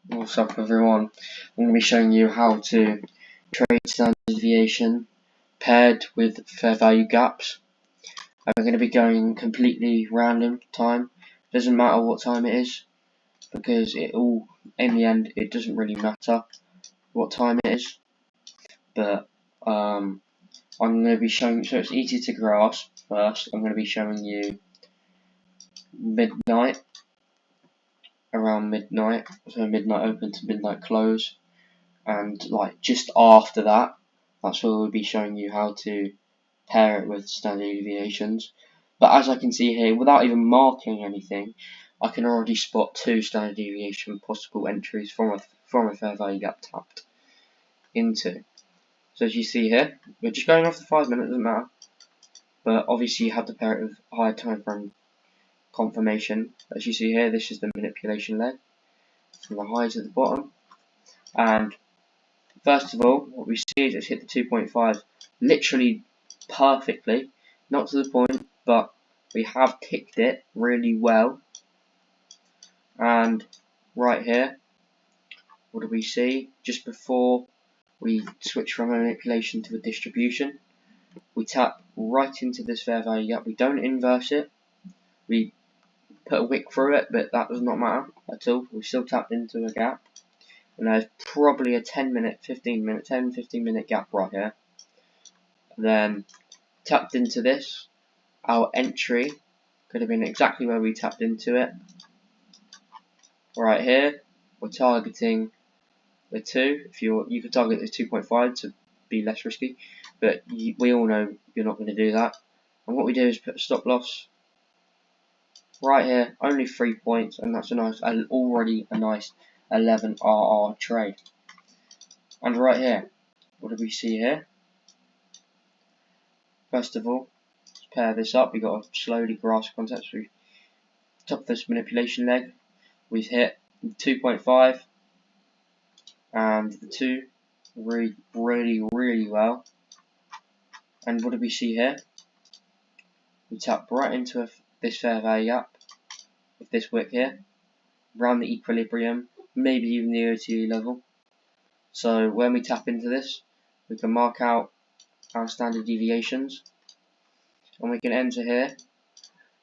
What's up everyone? I'm going to be showing you how to trade standard deviation paired with fair value gaps. I'm going to be going completely random time. Doesn't matter what time it is, because in the end it doesn't really matter what time it is. But I'm going to be showing, so it's easy to grasp. First I'm going to be showing you midnight, around midnight, so midnight open to midnight close, and like just after that, that's where we'll be showing you how to pair it with standard deviations. But as I can see here, without even marking anything, I can already spot two standard deviation possible entries from a fair value gap tapped into. So as you see here, we're just going off the 5 minutes, doesn't matter, but obviously you have to pair it with higher time frame confirmation. As you see here, this is the manipulation leg from the high to the bottom, and first of all, what we see is it's hit the 2.5 literally perfectly, not to the point, but we have ticked it really well. And right here, what do we see? Just before we switch from a manipulation to a distribution, we tap right into this fair value gap. We don't inverse it. We put a wick through it, but that does not matter at all. We still tapped into a gap. And there's probably a 10, 15 minute gap right here. Then tapped into this. Our entry could have been exactly where we tapped into it. Right here, we're targeting the 2. If you could target the 2.5 to be less risky, but we all know you're not going to do that. And what we do is put a stop loss right here, only 3 points, and that's already a nice 11 RR trade. And right here, what do we see here? First of all, let's pair this up. We've got to slowly grasp concepts. We top of this manipulation leg, we've hit 2.5 and the 2 really well. And what do we see here? We tap right into this fair value gap with this wick here, around the equilibrium, maybe even the OTE level. So when we tap into this, we can mark out our standard deviations, and we can enter here.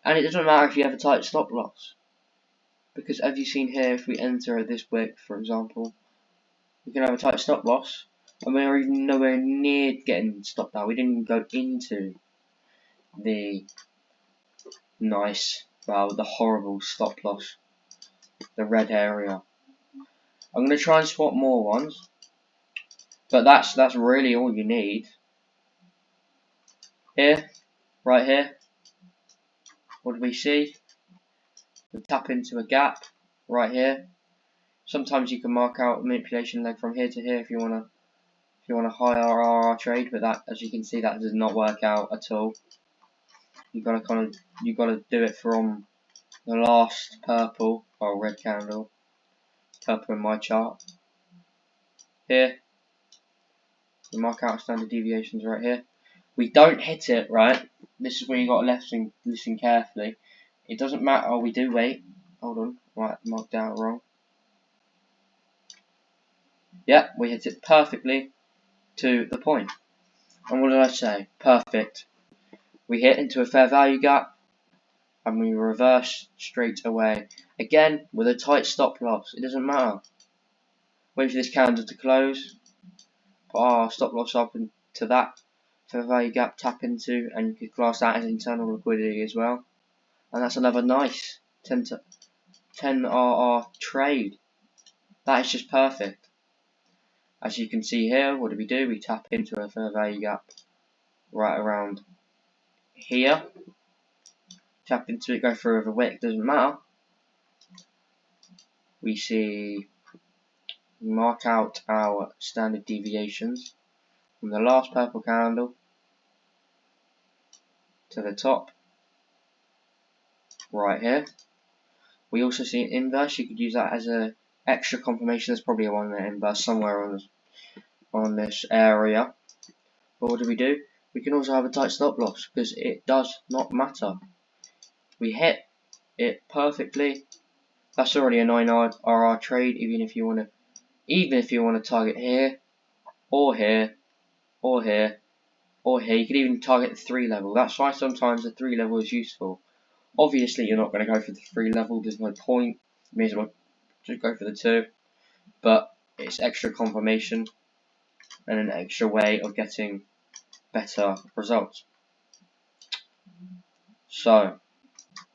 And it doesn't matter if you have a tight stop loss, because as you've seen here, if we enter at this wick, for example, we can have a tight stop loss, and we're even nowhere near getting stopped out. We didn't even go into the the horrible stop loss, the red area. I'm going to try and spot more ones, but that's really all you need. Here, right here, what do we see? We tap into a gap right here. Sometimes you can mark out a manipulation leg from here to here if you want a high RR trade, but that, as you can see, that does not work out at all. You gotta do it from the last purple or red candle, purple in my chart. Here, we mark out standard deviations right here. We don't hit it, right? This is where you got to listen carefully. It doesn't matter. Oh, we do wait. Hold on, right, marked out wrong. Yeah, we hit it perfectly to the point. And what did I say? Perfect. We hit into a fair value gap, and we reverse straight away. Again, with a tight stop loss. It doesn't matter. Wait for this candle to close. Put our stop loss up into that fair value gap, tap into, and you could class that as internal liquidity as well. And that's another nice 10 RR trade. That is just perfect. As you can see here, what do? We tap into a fair value gap right around here. Tap into it, go through with a wick, doesn't matter. We see, mark out our standard deviations from the last purple candle to the top right here. We also see an inverse. You could use that as a extra confirmation. There's probably a 1 minute inverse somewhere on this area. But what do? We can also have a tight stop loss, because it does not matter. We hit it perfectly That's already a 9 RR trade, even if you want to target here, or here, or here, or here. You could even target the 3 level. That's why sometimes the 3 level is useful. Obviously, you're not going to go for the 3 level. There's no point. You may as well just go for the 2. But it's extra confirmation and an extra way of getting better results. So